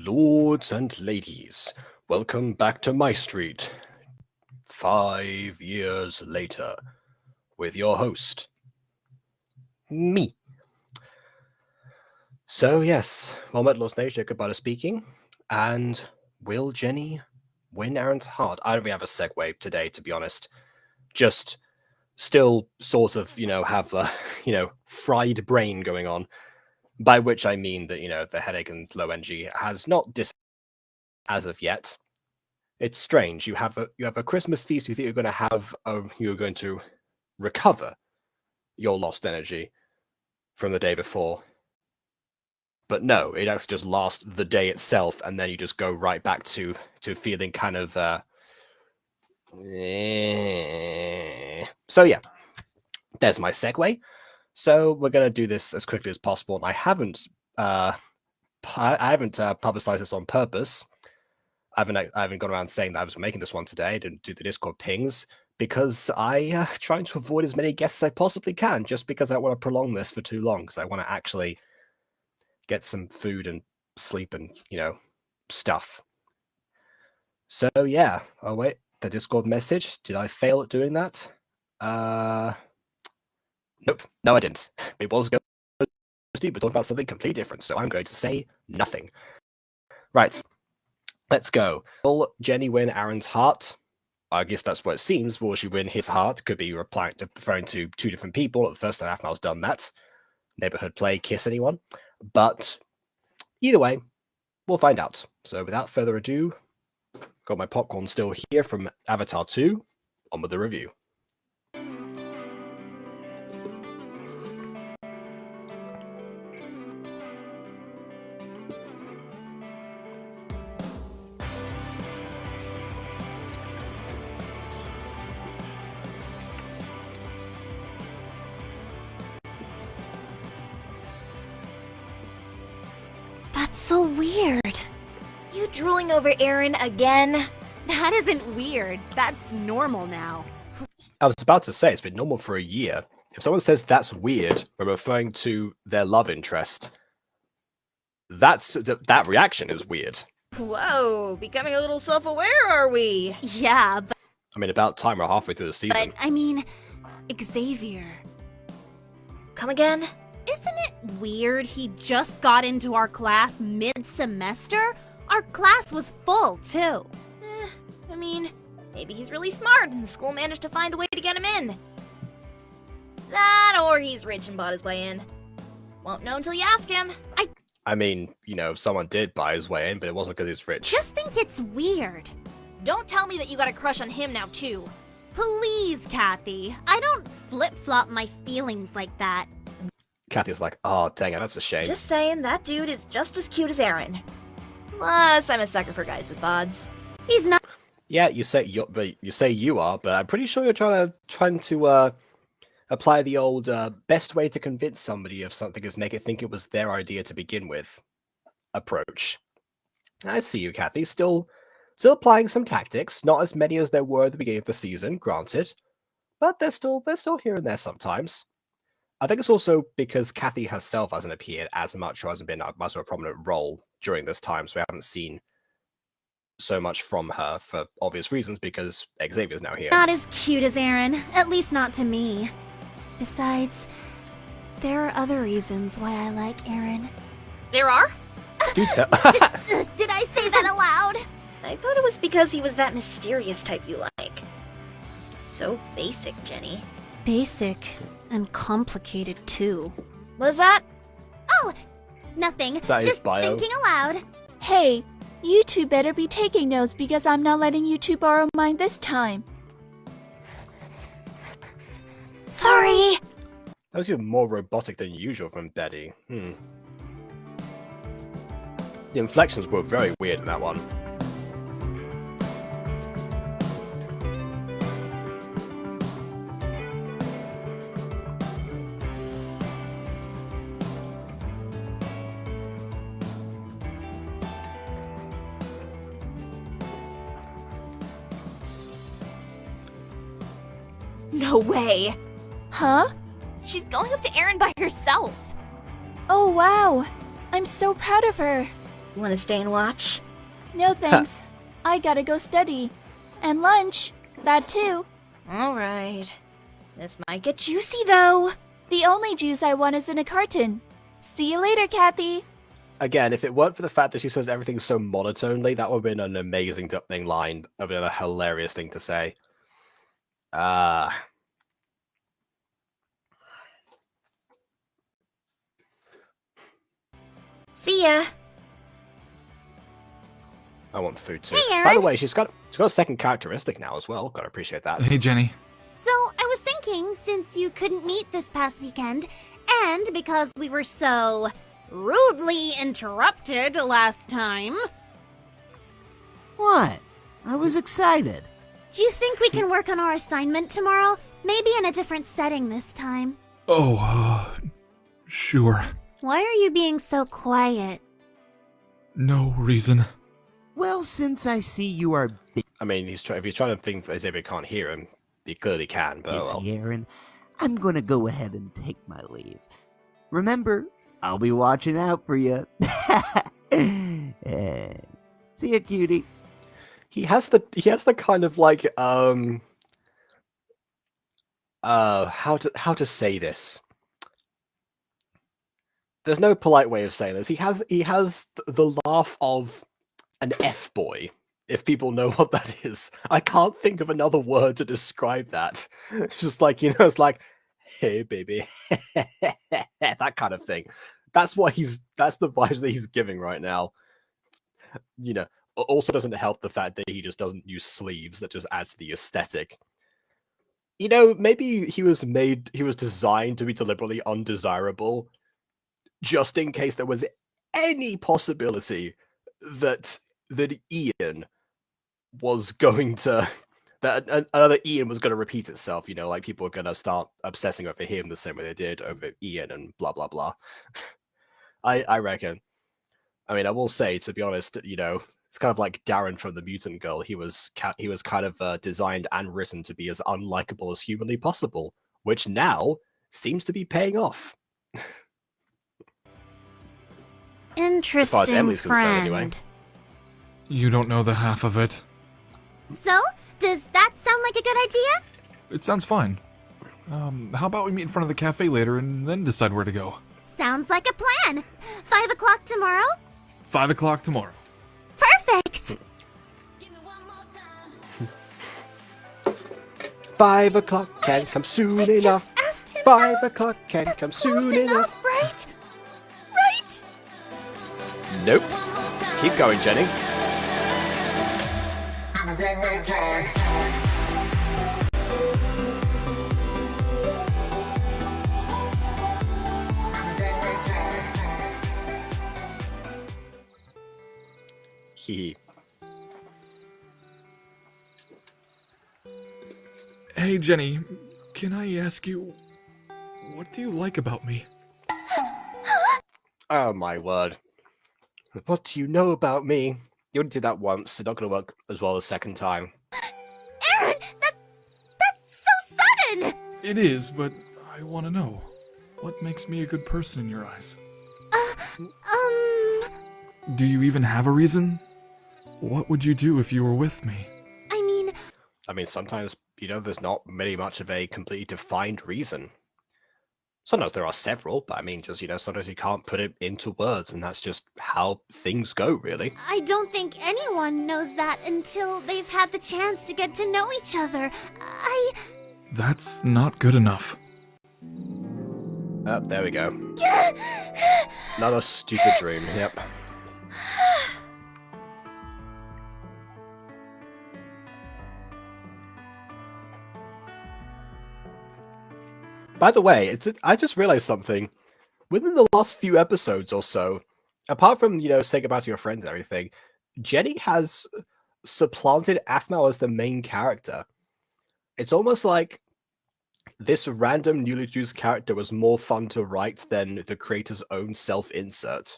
Lords and ladies, welcome back to MyStreet. 5 years later, with your host, me. So yes, well met Lost Nation, goodbye speaking, and will Jenny win Aaron's heart? I don't really have a segue today, to be honest. Just still sort of, have a, fried brain going on. By which I mean that, the headache and low energy has not as of yet. It's strange. You have a Christmas feast. You think you're going to have, you're going to recover your lost energy from the day before. But no, it actually just lasts the day itself, and then you just go right back to feeling kind of. So yeah, there's my segue. So we're going to do this as quickly as possible. And I haven't publicized this on purpose. I haven't gone around saying that I was making this one today. I didn't do the Discord pings because I trying to avoid as many guests as I possibly can, just because I don't want to prolong this for too long. Because I want to actually get some food and sleep and stuff. So yeah. Oh wait, the Discord message. Did I fail at doing that? Nope. No, I didn't. It was going to be talking about something completely different. So I'm going to say nothing. Right. Let's go. Will Jenny win Aaron's heart? I guess that's what it seems. Will she win his heart? Could be referring to two different people. The first time aphmau's done that. Neighborhood play, kiss anyone. But either way, we'll find out. So without further ado, got my popcorn still here from Avatar 2. On with the review. So weird. You drooling over Aaron again? That isn't weird. That's normal now. I was about to say, it's been normal for a year. If someone says that's weird when referring to their love interest, that reaction is weird. Whoa, becoming a little self-aware, are we? Yeah, but... I mean, about time we're halfway through the season. But, I mean, Xavier. Come again? Isn't it weird he just got into our class mid-semester? Our class was full, too. I mean, maybe he's really smart and the school managed to find a way to get him in. That, or he's rich and bought his way in. Won't know until you ask him. I mean, someone did buy his way in, but it wasn't because he's rich. Just think it's weird. Don't tell me that you got a crush on him now, too. Please, Kathy. I don't flip-flop my feelings like that. Kathy's like, oh, dang it, that's a shame. Just saying, that dude is just as cute as Aaron. Plus, I'm a sucker for guys with bods. He's not. Yeah, you say you are, but I'm pretty sure you're trying to apply the old best way to convince somebody of something is make it think it was their idea to begin with approach. I see you, Kathy. Still applying some tactics. Not as many as there were at the beginning of the season, granted, but they're still here and there sometimes. I think it's also because Kathy herself hasn't appeared as much or hasn't been much of a prominent role during this time, so we haven't seen so much from her for obvious reasons because Xavier's now here. Not as cute as Aaron, at least not to me. Besides, there are other reasons why I like Aaron. There are? Do tell. Did I say that aloud? I thought it was because he was that mysterious type you like. So basic, Jenny. Basic and complicated too. Was that? Oh, nothing. Just thinking aloud. Hey, you two better be taking notes because I'm not letting you two borrow mine this time. Sorry. That was even more robotic than usual from Betty. The inflections were very weird in that one. No way. Huh? She's going up to Aaron by herself. Oh, wow. I'm so proud of her. You want to stay and watch? No thanks. I gotta go study. And lunch. That too. Alright. This might get juicy, though. The only juice I want is in a carton. See you later, Kathy. Again, if it weren't for the fact that she says everything so monotonely, that would have been an amazing opening line. That would have been a hilarious thing to say. See ya. I want food too. Hey, By Aaron. the way, she's got a second characteristic now as well. Gotta appreciate that. Hey, Jenny. So, I was thinking, since you couldn't meet this past weekend, and because we were so rudely interrupted last time, What? I was excited. do you think we can work on our assignment tomorrow? Maybe in a different setting this time. Oh, sure. Why are you being so quiet? No reason. Well, since I see you are I mean, if he's trying to think as if he can't hear him, he clearly can, but well. busy, Aaron, I'm gonna go ahead and take my leave. Remember, I'll be watching out for you. See ya, cutie. He has the kind of like how to say this. There's no polite way of saying this. He has the laugh of an F-boy, if people know what that is. I can't think of another word to describe that. It's just like, it's like, hey baby, that kind of thing. That's the vibes that he's giving right now. Also doesn't help the fact that he just doesn't use sleeves. That just adds to the aesthetic. Maybe he was designed to be deliberately undesirable, just in case there was any possibility that Ian was going to that another Ian was going to repeat itself. Like people are going to start obsessing over him the same way they did over Ian and blah blah blah. I reckon. I mean, I will say, to be honest, it's kind of like Darren from the Mutant Girl. He was kind of designed and written to be as unlikable as humanly possible, which now seems to be paying off. Interesting Emily's concerned, friend. anyway. You don't know the half of it. So, does that sound like a good idea? It sounds fine. How about we meet in front of the cafe later and then decide where to go? Sounds like a plan. 5 o'clock tomorrow? 5 o'clock tomorrow. Perfect! 5 o'clock can come soon I enough. just asked him 5 out. o'clock can That's come close soon enough. right? Right? Nope. Keep going, Jenny. Hee. Hey, Jenny, can I ask you, what do you like about me? Oh my word. What do you know about me? You only did that once, so not going to work as well the second time. Aaron, that's so sudden! It is, but I want to know. What makes me a good person in your eyes? Do you even have a reason? What would you do if you were with me? I mean, Sometimes, there's not much of a completely defined reason. Sometimes there are several, but sometimes you can't put it into words, and that's just how things go, really. I don't think anyone knows that until they've had the chance to get to know each other. That's not good enough. Oh, there we go. Another stupid dream, yep. By the way, I just realized something. Within the last few episodes or so, apart from, saying goodbye to your friends and everything, Jenny has supplanted aphmau as the main character. It's almost like this random newly introduced character was more fun to write than the creator's own self-insert.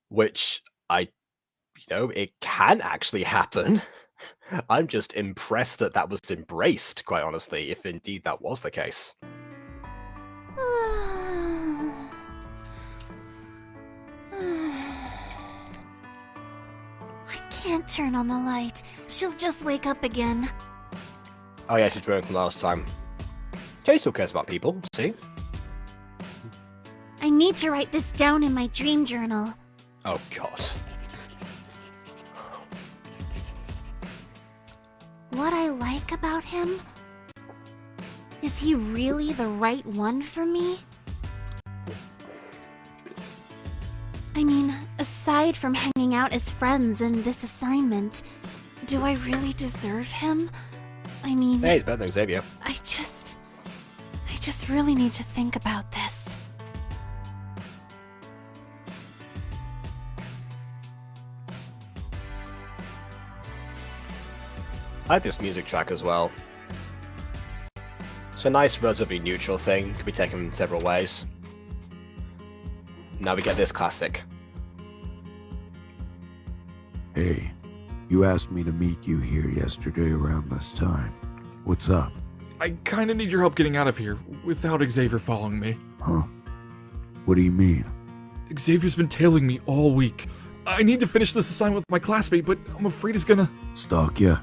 Which, it can actually happen. I'm just impressed that was embraced, quite honestly, if indeed that was the case. can't turn on the light. She'll just wake up again. Oh yeah, she's dreaming from last time. Jenny still cares about people, see? I need to write this down in my dream journal. Oh god. What I like about him? Is he really the right one for me? I mean, aside from hanging out as friends and this assignment, do I really deserve him? I mean... Hey, it's better than Xavier. I just really need to think about this. I like this music track as well. It's a nice, relatively neutral thing. Could be taken in several ways. Now we get this classic. Hey, you asked me to meet you here yesterday around this time. What's up? I kinda need your help getting out of here without Xavier following me. Huh? What do you mean? Xavier's been tailing me all week. I need to finish this assignment with my classmate, but I'm afraid he's gonna... Stalk ya?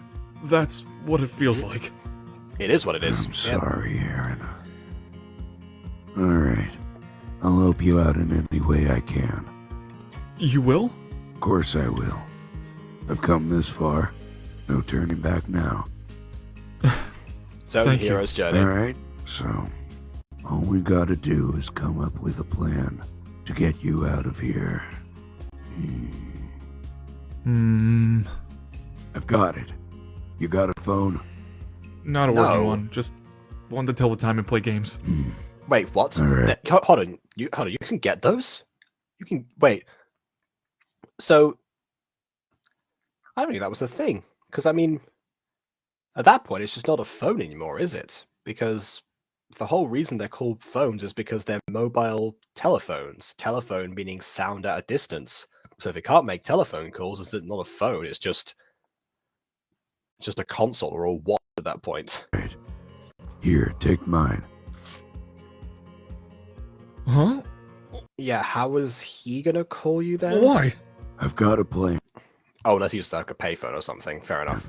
That's what it feels like. It is what it is. I'm sorry, Aaron. Alright. I'll help you out in any way I can. You will? Of course I will. I've come this far. No turning back now. So, Thank you. hero's journey. Alright, so... all we gotta do is come up with a plan to get you out of here. I've got it. You got a phone? Not a No. working one, just one to tell the time and play games. Wait, what? Alright. Hold on. You can get those? You can... Wait. So... I don't think that was a thing. Because, I mean... At that point, it's just not a phone anymore, is it? Because the whole reason they're called phones is because they're mobile telephones. Telephone meaning sound at a distance. So if it can't make telephone calls, it's not a phone. It's just a console or a watch at that point. Right. Here, take mine. Huh? Yeah, how was he gonna call you then? Why? I've got a plan, Oh, unless he was like a payphone or something. Fair enough.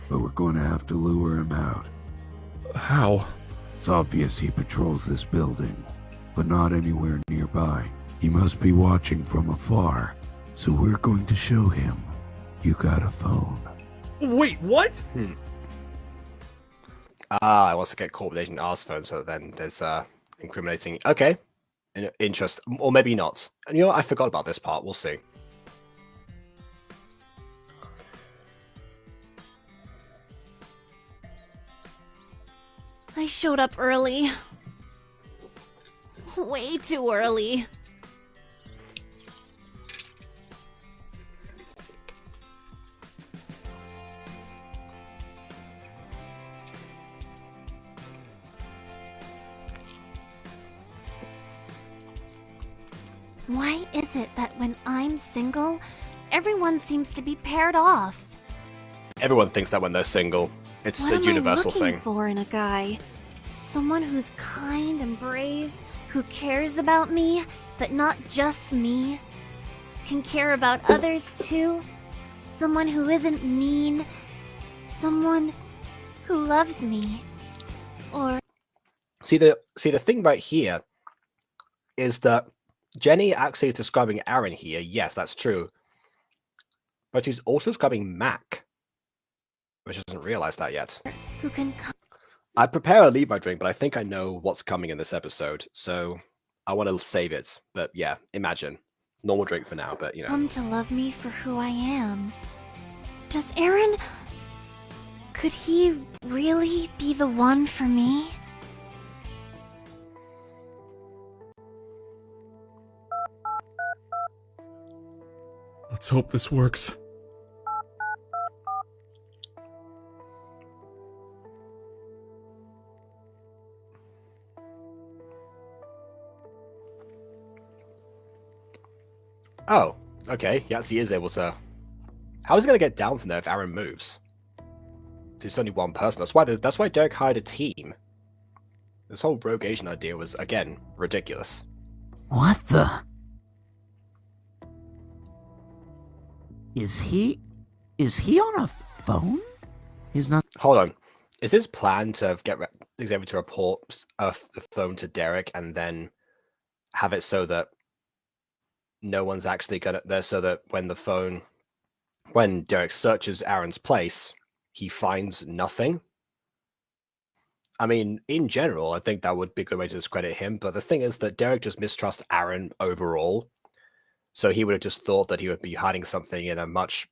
but we're going to have to lure him out. How? It's obvious he patrols this building, but not anywhere nearby. He must be watching from afar, so we're going to show him you got a phone. Wait, what? I wants to get caught with Agent R's phone, so then there's incriminating. Okay, interest, or maybe not. And you know what? I forgot about this part. We'll see. I showed up early. Way too early. Why is it that when I'm single, everyone seems to be paired off? Everyone thinks that when they're single. It's What a am universal I looking thing. for in a guy? Someone who's kind and brave, who cares about me, but not just me. Can care about others too. Someone who isn't mean. Someone who loves me. Or See the thing right here is that Jenny actually is describing Aaron here. Yes, that's true. But she's also describing Mac, which doesn't realize that yet. who can I prepare a leave my drink, but I think I know what's coming in this episode, so I want to save it. But yeah, imagine. Normal drink for now, but you know. come to love me for who I am. Does Aaron... Could he really be the one for me? Let's hope this works. Oh, okay. Yes, he is able to. How is he going to get down from there if Aaron moves? It's only one person. That's why Derek hired a team. This whole rogue Asian idea was, again, ridiculous. What the? Is he Is he on a phone? He's not. Hold on. Is his plan to get Xavier to report the phone to Derek and then have it so that no one's actually gonna there, so that when Derek searches Aaron's place, he finds nothing? I mean, in general, I think that would be a good way to discredit him, but the thing is that Derek just mistrusts Aaron overall, so he would have just thought that he would be hiding something in a much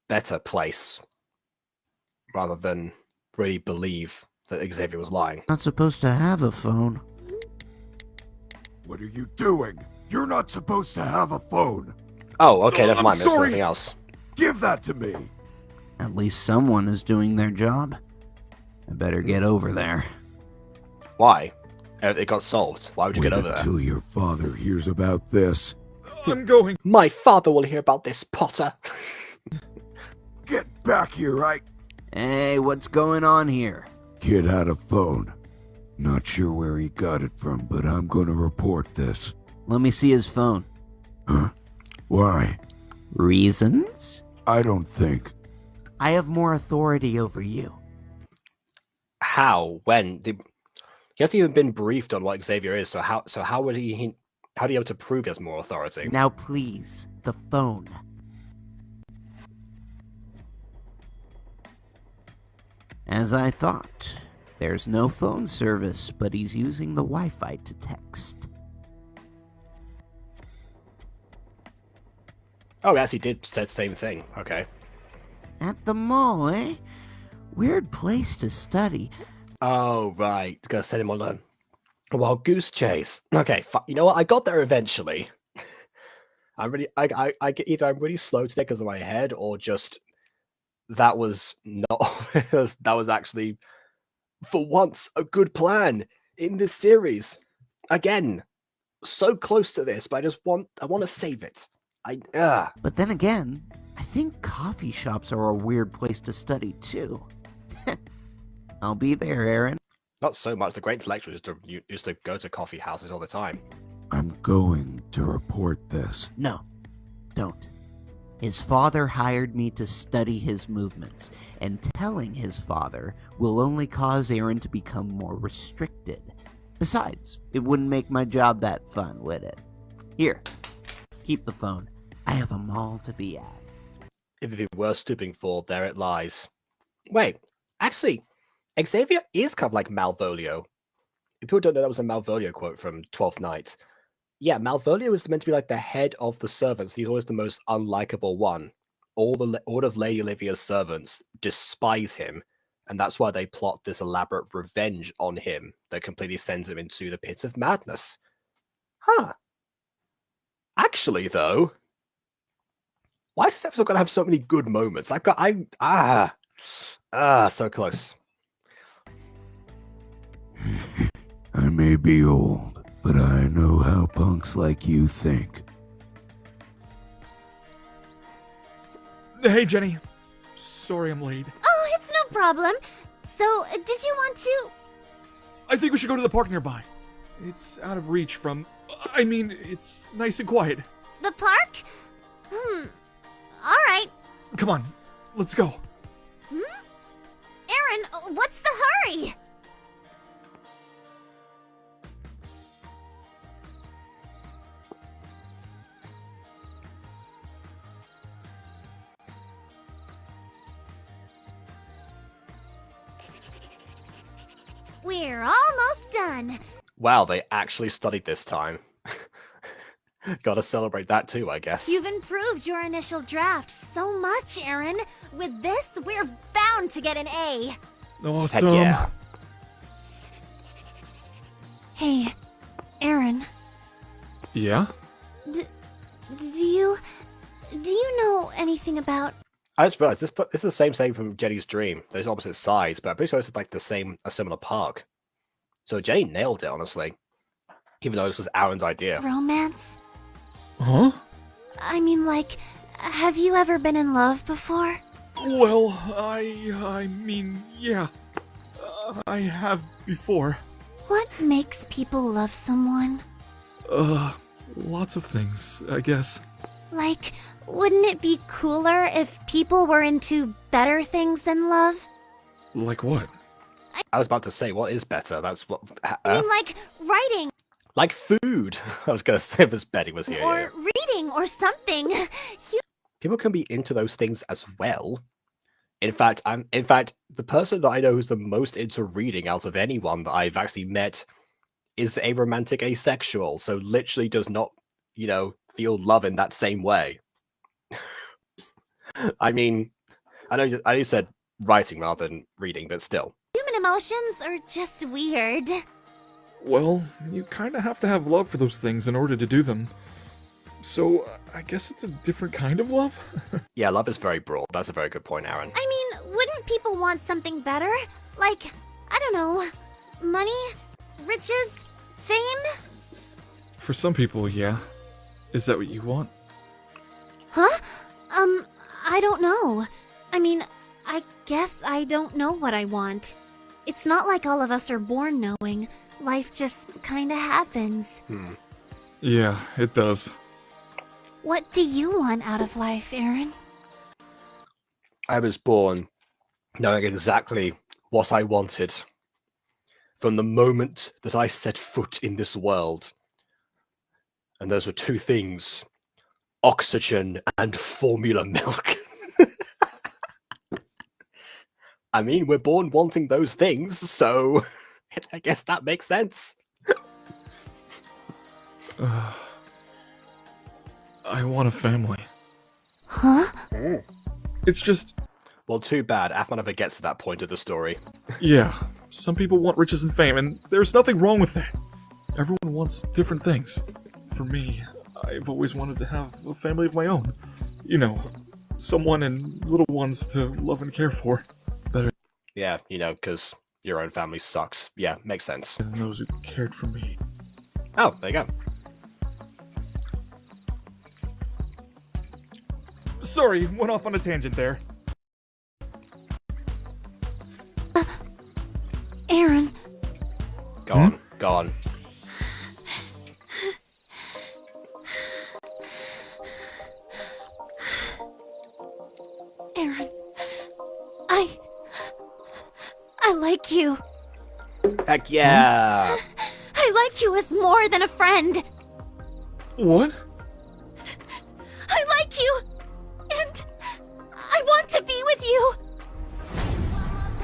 better place, rather than really believe that Xavier was lying. Not supposed to have a phone. What are you doing? You're not supposed to have a phone. Oh, okay, never I'm mind, there's sorry. nothing else. Give that to me. At least someone is doing their job. I better get over there. Why? It got solved. Why would you Wait get over there? until your father hears about this. I'm going. My father will hear about this, Potter. Get back here, right? Hey, what's going on here? Kid had a phone. Not sure where he got it from, but I'm gonna report this. Let me see his phone. Huh? Why? Reasons? I don't think. I have more authority over you. How? When? He hasn't even been briefed on what Xavier is, so how would he be able to prove he has more authority? Now please, the phone. As I thought, there's no phone service, but he's using the Wi-Fi to text. Oh, yes, he did say the same thing. Okay. At the mall, eh? Weird place to study. Oh, right. Gonna send him on a wild goose chase. Okay, you know what? I got there eventually. I get either I'm really slow today because of my head, or just that was not that was actually for once a good plan in this series. Again, so close to this, but I want to save it. But then again, I think coffee shops are a weird place to study too. I'll be there, Aaron. Not so much. The great intellectuals used to go to coffee houses all the time. I'm going to report this. No, don't. His father hired me to study his movements, and telling his father will only cause Aaron to become more restricted. Besides, it wouldn't make my job that fun, would it? Here, keep the phone. I have a mall to be at. If it be worth stooping for, there it lies. Wait, actually, Xavier is kind of like Malvolio. If people don't know, that was a Malvolio quote from 12th Night. Yeah, Malvolio is meant to be like the head of the servants. He's always the most unlikable one. All of Lady Olivia's servants despise him, and that's why they plot this elaborate revenge on him that completely sends him into the pit of madness. Huh. Actually, though, why is this episode gonna have so many good moments? So close. I may be old, but I know how punks like you think. Hey, Jenny. Sorry I'm late. Oh, it's no problem. So, did you want to... I think we should go to the park nearby. It's out of reach from... I mean, it's nice and quiet. The park? Alright. Come on, let's go. Aaron, what's the hurry? We're almost done. Wow, they actually studied this time. Gotta celebrate that too, I guess. You've improved your initial draft so much, Aaron. With this, we're bound to get an A. Awesome. Heck yeah. Hey, Aaron. Yeah? Do you know anything about... I just realized this is the same thing from Jenny's dream. There's opposite sides, but I'm pretty sure this is like a similar park. So Jenny nailed it, honestly. Even though this was Aaron's idea. romance? Huh? I mean, like, have you ever been in love before? Well, I mean, yeah. I have before. What makes people love someone? Lots of things, I guess. Like, wouldn't it be cooler if people were into better things than love? Like what? I was about to say, what is better? That's what. I mean, like writing Like food. I was going to say if Betty was here. or Yeah. reading or something. People can be into those things as well. In fact, the person that I know who's the most into reading out of anyone that I've actually met is a romantic asexual, so literally does not, feel love in that same way. I mean, I know you said writing rather than reading, but still. Human emotions are just weird. Well, you kinda have to have love for those things in order to do them. So, I guess it's a different kind of love? Yeah, love is very broad. That's a very good point, Aaron. I mean, wouldn't people want something better? Like, I don't know, money, riches, fame? For some people, yeah. Is that what you want? Huh? I don't know. I mean, I guess I don't know what I want. It's not like all of us are born knowing. Life just kinda happens. Yeah, it does. What do you want out of life, Aaron? I was born knowing exactly what I wanted from the moment that I set foot in this world. And those were two things: oxygen and formula milk. I mean, we're born wanting those things, so I guess that makes sense. I want a family. Huh? It's just, Well, too bad. Aphmau never gets to that point of the story. yeah, some people want riches and fame, and there's nothing wrong with that. Everyone wants different things. For me, I've always wanted to have a family of my own. You know, someone and little ones to love and care for. Better Yeah, because your own family sucks. Yeah, makes sense. than those who cared for me. Oh, there you go. Sorry, went off on a tangent there. Aaron, Go on, go on. Aaron, I like you. Heck yeah! I like you as more than a friend. What? I like you, and I want to be with you.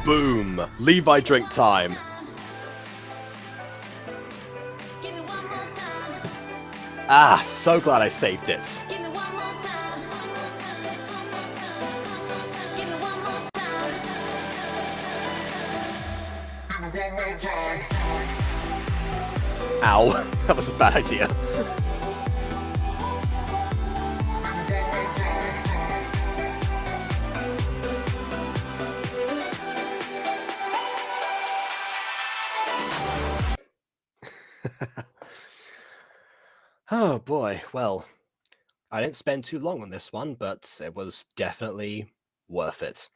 Boom! Levi drink time. Ah, so glad I saved it. Ow, that was a bad idea. Oh boy, well, I didn't spend too long on this one, but it was definitely worth it.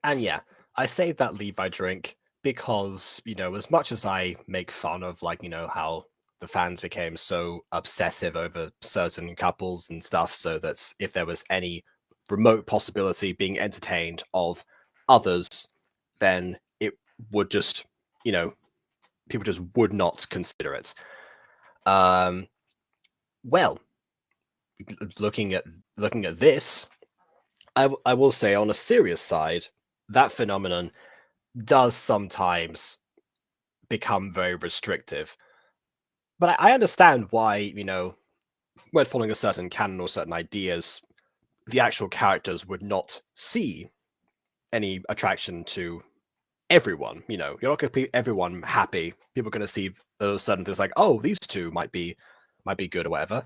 And yeah, I saved that Levi drink because, as much as I make fun of, how the fans became so obsessive over certain couples and stuff, so that if there was any remote possibility being entertained of others, then it would just, people just would not consider it. Well, looking at this, I will say, on a serious side, that phenomenon does sometimes become very restrictive. But I understand why, when following a certain canon or certain ideas, the actual characters would not see any attraction to everyone. You're not going to keep everyone happy. People are going to see those certain things like, oh, these two might be good or whatever.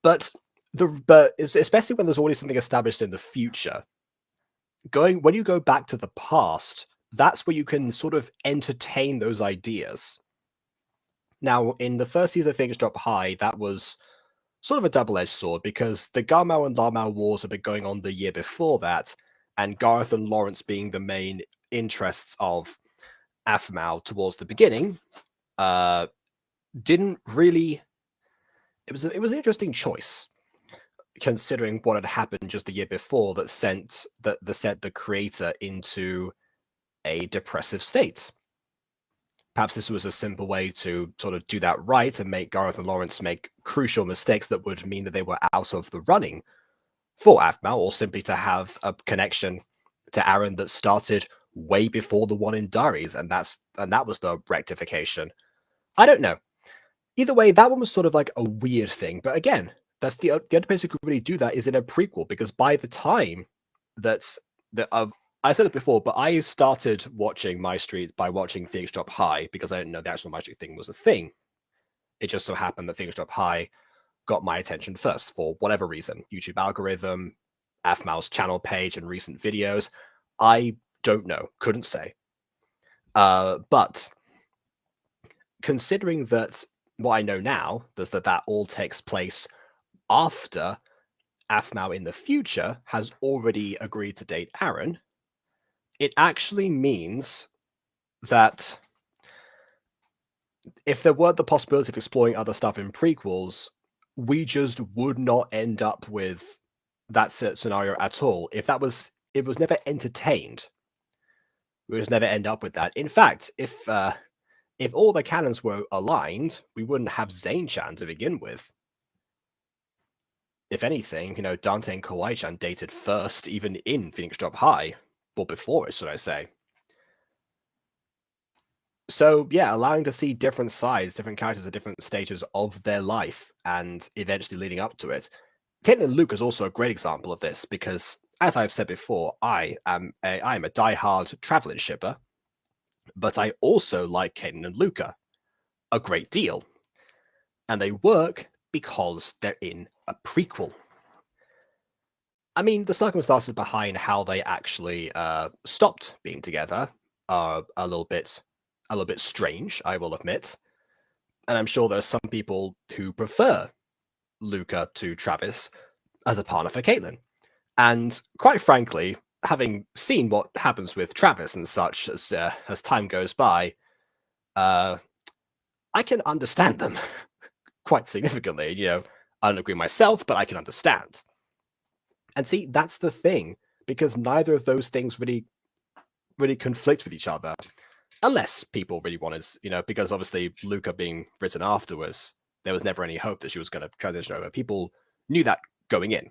But especially when there's already something established in the future, when you go back to the past, that's where you can sort of entertain those ideas. Now, in the first season of Things Drop High, that was sort of a double-edged sword, because the Garmau and Larmau wars had been going on the year before that, and Gareth and Lawrence being the main interests of aphmau towards the beginning, didn't really. It was an interesting choice. considering what had happened just the year before that sent the creator into a depressive state. Perhaps this was a simple way to sort of do that right and make Gareth and Lawrence make crucial mistakes that would mean that they were out of the running for aphmau, or simply to have a connection to Aaron that started way before the one in Diaries, and that was the rectification. I don't know. Either way, that one was sort of like a weird thing, but again, that's the only place who could really do that is in a prequel, because by the time that I said it before, but I started watching MyStreet by watching Phoenix Drop High because I didn't know the actual MyStreet thing was a thing. It just so happened that Phoenix Drop High got my attention first for whatever reason. YouTube algorithm, aphmau's channel page, and recent videos. I don't know, couldn't say. But considering that what I know now is that all takes place after aphmau in the future has already agreed to date Aaron, it actually means that if there weren't the possibility of exploring other stuff in prequels, we just would not end up with that scenario at all. If it was never entertained, we would never end up with that. In fact, if all the canons were aligned, we wouldn't have Zane-chan to begin with. If anything, Dante and Kawaii-chan dated first, even in Phoenix Drop High, or before it, should I say. So, yeah, allowing to see different sides, different characters at different stages of their life, and eventually leading up to it. Caitlin and Luke is also a great example of this, because, as I've said before, I am a diehard Travelin shipper, but I also like Caitlin and Luca a great deal. And they work because they're in a prequel. I mean, the circumstances behind how they actually stopped being together are a little bit strange, I will admit. And I'm sure there are some people who prefer Luca to Travis as a partner for Caitlin. And quite frankly, having seen what happens with Travis and such as time goes by, I can understand them quite significantly. I don't agree myself, but I can understand. And see, that's the thing, because neither of those things really conflict with each other, unless people really wanted, because obviously Luca being written afterwards, there was never any hope that she was going to transition over. People knew that going in.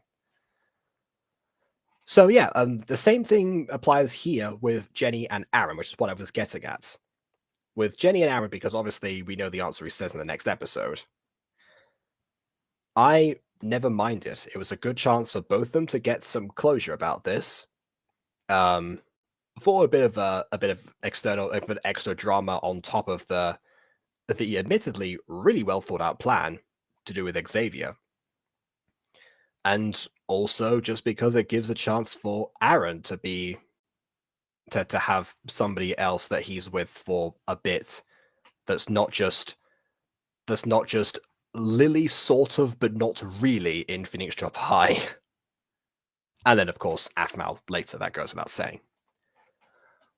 So yeah, the same thing applies here with Jenny and Aaron, which is what I was getting at. With Jenny and Aaron, because obviously we know the answer he says in the next episode. I never minded. It was a good chance for both of them to get some closure about this. For a bit of extra drama on top of the admittedly really well thought out plan to do with Xavier. And also just because it gives a chance for Aaron to have somebody else that he's with for a bit that's not just Lily sort of, but not really in Phoenix Drop High. And then, of course, aphmau later, that goes without saying.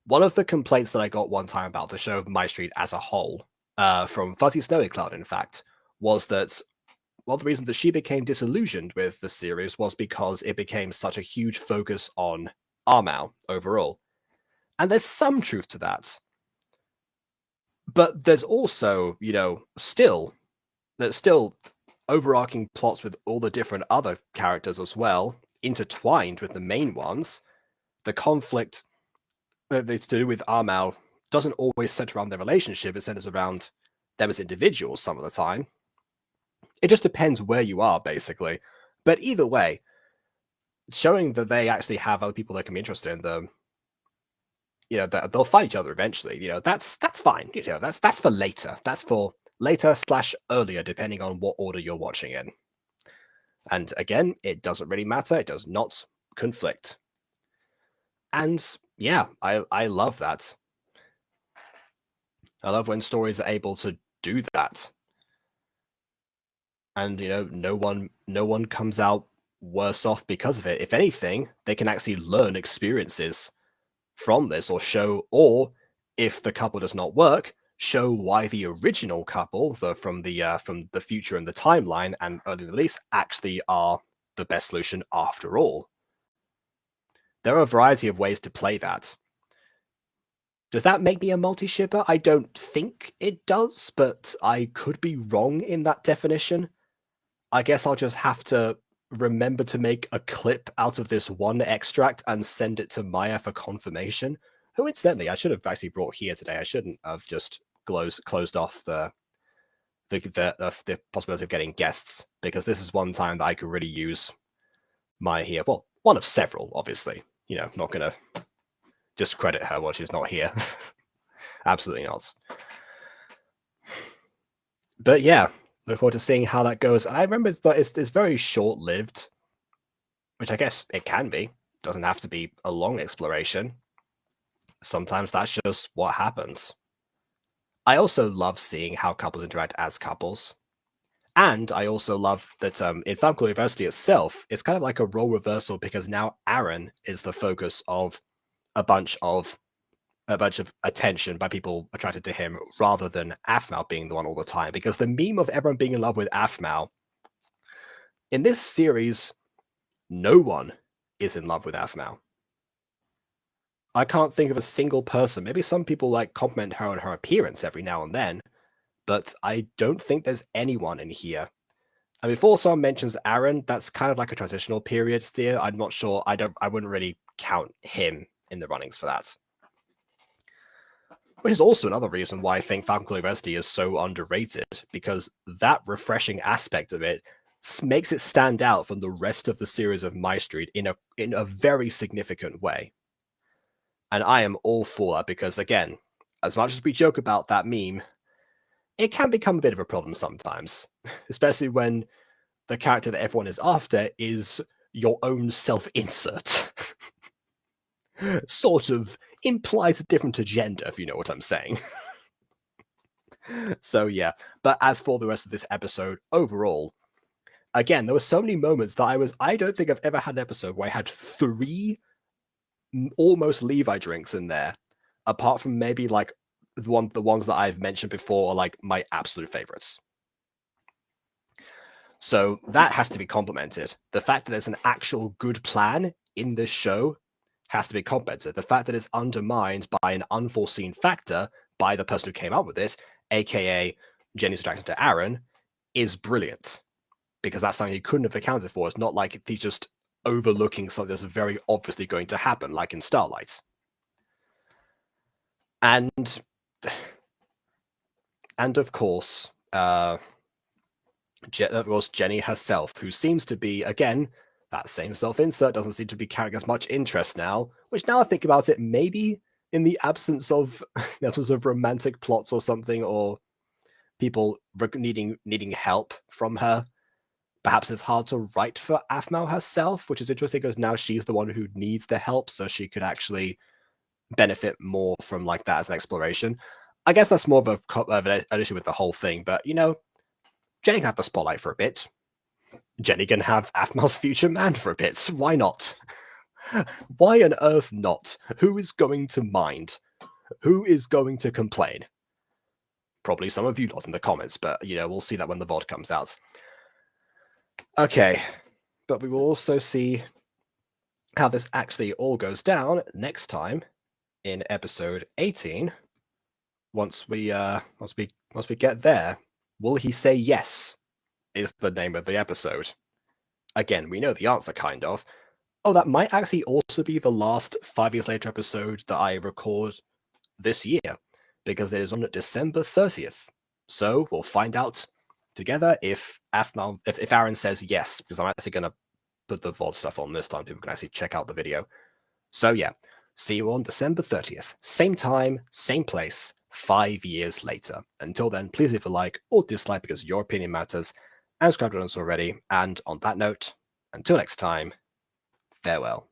One of the complaints that I got one time about the show of MyStreet as a whole, from Fuzzy Snowy Cloud, in fact, was that one of the reasons that she became disillusioned with the series was because it became such a huge focus on aphmau overall. And there's some truth to that. But there's also, there's still overarching plots with all the different other characters as well, intertwined with the main ones. The conflict that's to do with aphmau doesn't always center around their relationship, it centers around them as individuals some of the time. It just depends where you are, basically. But either way, showing that they actually have other people that can be interested in them, that they'll find each other eventually, that's fine. That's for later. That's for later/earlier, depending on what order you're watching in. And again, it doesn't really matter. It does not conflict. And yeah, I love that. I love when stories are able to do that. And no one comes out worse off because of it. If anything, they can actually learn experiences from this, or if the couple does not work, show why the original couple, from the future and the timeline and early release, actually are the best solution after all. There are a variety of ways to play that. Does that make me a multi-shipper? I don't think it does, but I could be wrong in that definition. I guess I'll just have to remember to make a clip out of this one extract and send it to Maya for confirmation. Who, incidentally, I should have actually brought here today. I shouldn't have just closed off the possibility of getting guests, because this is one time that I could really use Maya here. Well, one of several, obviously. You know, not gonna discredit her while she's not here. Absolutely not. But yeah, look forward to seeing how that goes. And I remember it's very short-lived, which I guess it can be. Doesn't have to be a long exploration. Sometimes that's just what happens. I also love seeing how couples interact as couples. And I also love that in Famicom University itself, it's kind of like a role reversal, because now Aaron is the focus of a bunch of attention by people attracted to him, rather than aphmau being the one all the time. Because the meme of everyone being in love with aphmau, in this series, no one is in love with aphmau. I can't think of a single person. Maybe some people like compliment her on her appearance every now and then, but I don't think there's anyone in here. And before someone mentions Aaron, that's kind of like a transitional period still. I'm not sure. I wouldn't really count him in the runnings for that. Which is also another reason why I think Famicom University is so underrated, because that refreshing aspect of it makes it stand out from the rest of the series of MyStreet in a very significant way. And I am all for that, because again, as much as we joke about that meme, it can become a bit of a problem sometimes, especially when the character that everyone is after is your own self-insert. Sort of implies a different agenda, if you know what I'm saying. So yeah, but as for the rest of this episode, overall, again, there were so many moments that I don't think I've ever had an episode where I had 3 almost Levi drinks in there, apart from maybe like the ones that I've mentioned before are like my absolute favorites. So that has to be complimented. The fact that there's an actual good plan in this show has to be complimented. The fact that it's undermined by an unforeseen factor by the person who came up with it, aka Jenny's attraction to Aaron, is brilliant. Because that's something he couldn't have accounted for. It's not like he's just overlooking something that's very obviously going to happen, like in Starlight. And of course, Jenny herself, who seems to be, again, that same self-insert, doesn't seem to be carrying as much interest now, which now I think about it, maybe in the absence of romantic plots or something, or people needing help from her, perhaps it's hard to write for aphmau herself, which is interesting because now she's the one who needs the help, so she could actually benefit more from like that as an exploration. I guess that's more of an issue with the whole thing, but you know, Jenny can have the spotlight for a bit. Jenny can have aphmau's future man for a bit. Why not? Why on earth not? Who is going to mind? Who is going to complain? Probably some of you lot in the comments, but you know, we'll see that when the VOD comes out. Okay, but we will also see how this actually all goes down next time in episode 18. Once we get there, will he say yes? Is the name of the episode. Again, we know the answer, kind of. Oh, that might actually also be the last 5 years later episode that I record this year, because it is on December 30th. So we'll find out together if Aaron says yes, because I'm actually going to put the VOD stuff on this time. People can actually check out the video. So yeah, see you on December 30th. Same time, same place, 5 years later. Until then, please leave a like or dislike because your opinion matters, and subscribe to us already. And on that note, until next time, farewell.